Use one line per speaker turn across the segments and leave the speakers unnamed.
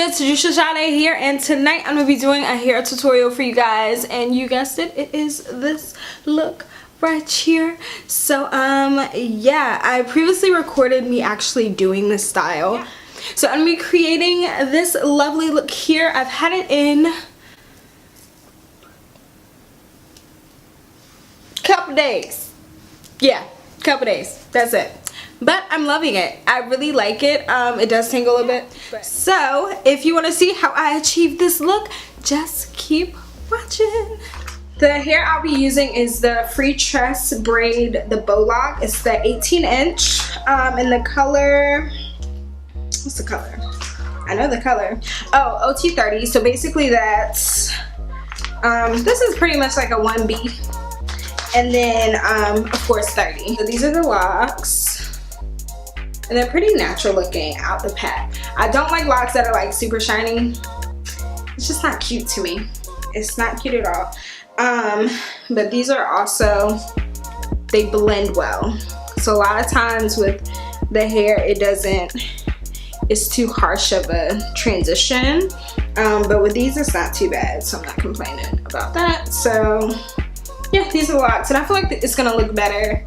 good? Sadresha Sade here, and tonight I'm going to be doing a hair tutorial for you guys, and you guessed it, it is this look right here. So yeah, I previously recorded me actually doing this style. Yeah. So I'm going to be creating this lovely look here. I've had it in a couple days. Yeah, couple days. That's it. But I'm loving it. I really like it. It does tangle a bit. So if you want to see how I achieve this look, just keep watching. The hair I'll be using is the FressTress Braid, the bow lock. It's the 18-inch. And the color, what's the color? I know the color. Oh, OT30. So basically that's, this is pretty much like a 1B. And then, of course, 30. So these are the locks. And they're pretty natural looking out the pack. I don't like locks that are like super shiny. It's just not cute to me. It's not cute at all. But these are also, they blend well. So a lot of times with the hair, it's too harsh of a transition. But with these, it's not too bad. So I'm not complaining about that. So yeah, these are locks. And I feel like it's gonna look better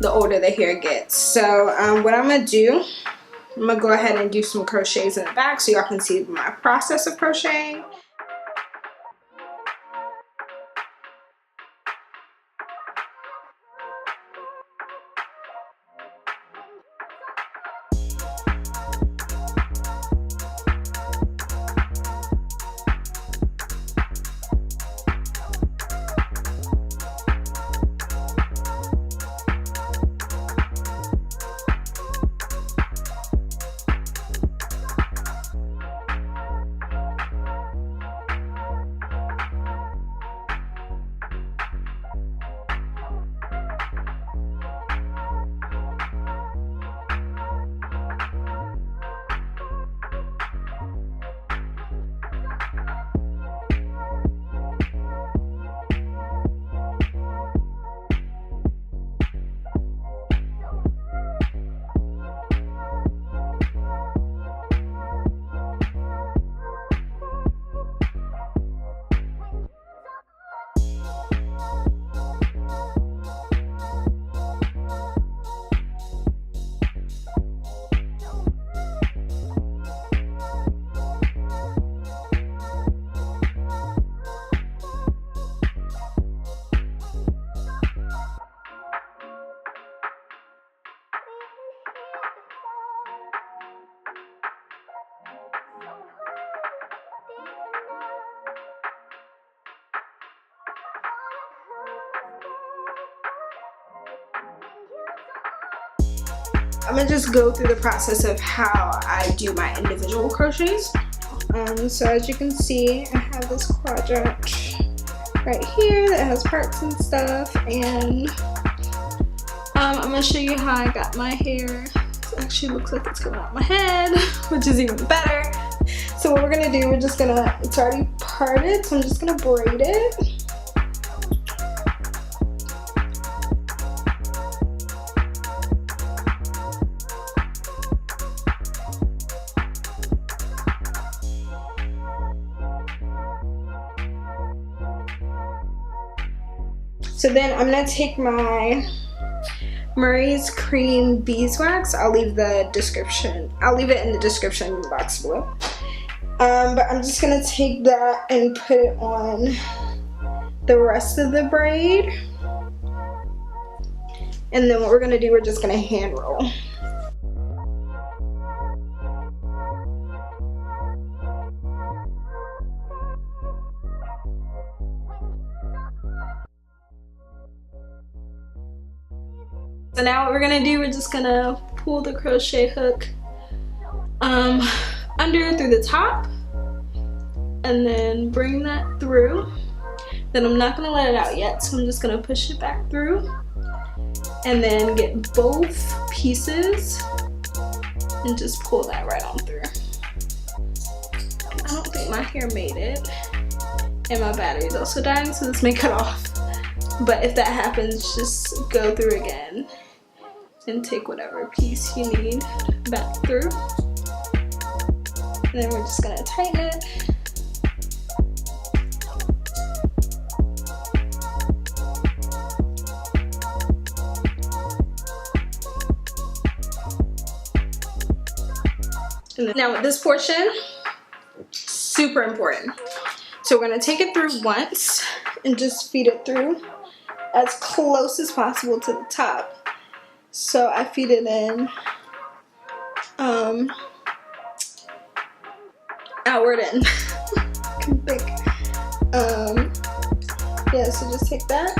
the older the hair gets. So what I'm gonna do, I'm gonna go ahead and do some crochets in the back so y'all can see my process of crocheting. I'm gonna just go through the process of how I do my individual crochets. So as you can see, I have this quadrant right here that has parts and stuff, and I'm gonna show you how I got my hair. It actually looks like it's coming out my head, which is even better. So what we're gonna do, it's already parted, so I'm just gonna braid it. So then I'm gonna take my Murray's Cream Beeswax. I'll leave it in the description box below. But I'm just gonna take that and put it on the rest of the braid. And then what we're gonna do, we're just gonna hand roll. So now what we're gonna do, we're just gonna pull the crochet hook under through the top and then bring that through. Then I'm not gonna let it out yet, so I'm just gonna push it back through and then get both pieces and just pull that right on through. I don't think my hair made it, and my battery is also dying, so this may cut off. But if that happens, just go through again and take whatever piece you need back through. And then we're just gonna tighten it. And now with this portion, super important. So we're gonna take it through once and just feed it through as close as possible to the top. So I feed it in outward in. Big. Yeah, so just take that,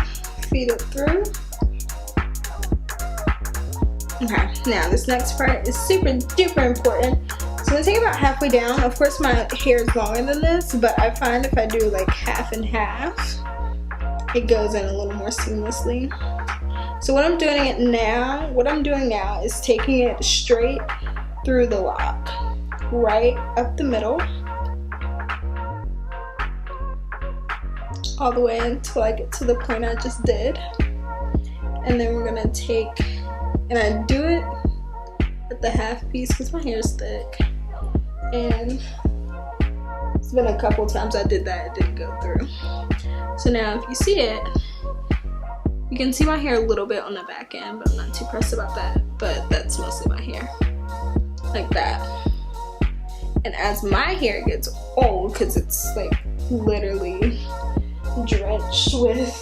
feed it through. Okay, now this next part is super duper important. So I'm gonna take it about halfway down. Of course my hair is longer than this, but I find if I do like half and half, it goes in a little more seamlessly. So what I'm doing now is taking it straight through the lock, right up the middle, all the way until I get to the point I just did. And then we're gonna take, and I do it at the half piece because my hair is thick, and it's been a couple times I did that, it didn't go through. So now if you see it, you can see my hair a little bit on the back end, but I'm not too pressed about that, but that's mostly my hair, like that. And as my hair gets old, because it's like literally drenched with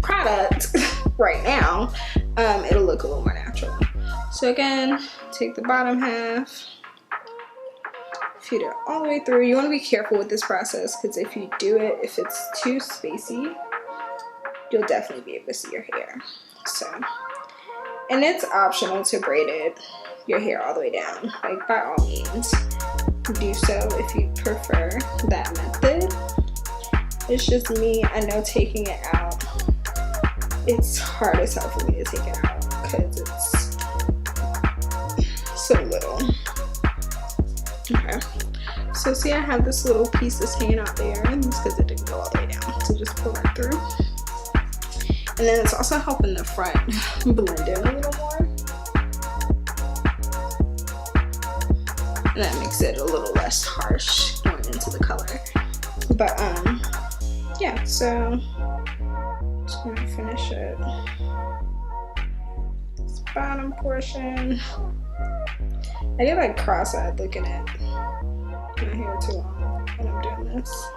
product right now, it'll look a little more natural. So again, take the bottom half, feed it all the way through. You want to be careful with this process because if you do it, if it's too spacey, you'll definitely be able to see your hair. So, and it's optional to braid your hair all the way down. Like, by all means, do so if you prefer that method. It's just me, I know taking it out, it's hard as hell for me to take it out because it's so little. Okay, so see I have this little piece that's hanging out there, and it's because it didn't go all the way down. So just pull that through. And then it's also helping the front blend in a little more. And that makes it a little less harsh going into the color. But yeah, so just gonna finish it. This bottom portion. I get like cross-eyed looking at my hair too long when I'm doing this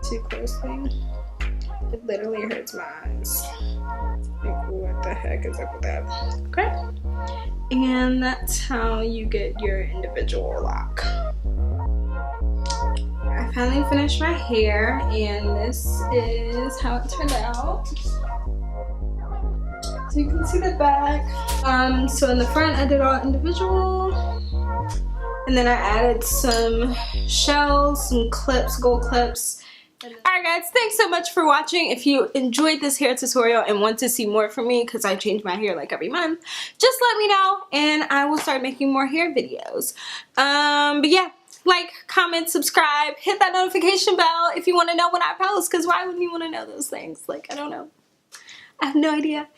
too closely. It literally hurts my eyes. Like, what the heck is up with that? Okay. And that's how you get your individual lock. I finally finished my hair, and this is how it turned out. So you can see the back. So in the front, I did all individual. And then I added some shells, some clips, gold clips. Alright guys, thanks so much for watching. If you enjoyed this hair tutorial and want to see more from me, because I change my hair like every month, just let me know and I will start making more hair videos. But yeah, like, comment, subscribe, hit that notification bell if you want to know when I post, because why wouldn't you want to know those things? Like, I don't know. I have no idea.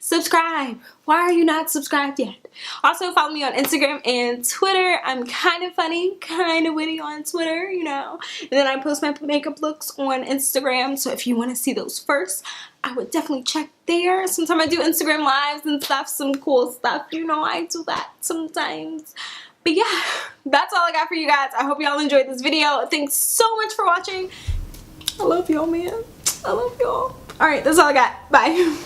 Subscribe. Why are you not subscribed yet? Also, follow me on Instagram and Twitter. I'm kind of funny, kind of witty on Twitter, you know. And then I post my makeup looks on Instagram. So if you want to see those first, I would definitely check there. Sometimes I do Instagram lives and stuff, some cool stuff. You know, I do that sometimes. But yeah, that's all I got for you guys. I hope y'all enjoyed this video. Thanks so much for watching. I love y'all, man. I love y'all. All right, that's all I got. Bye.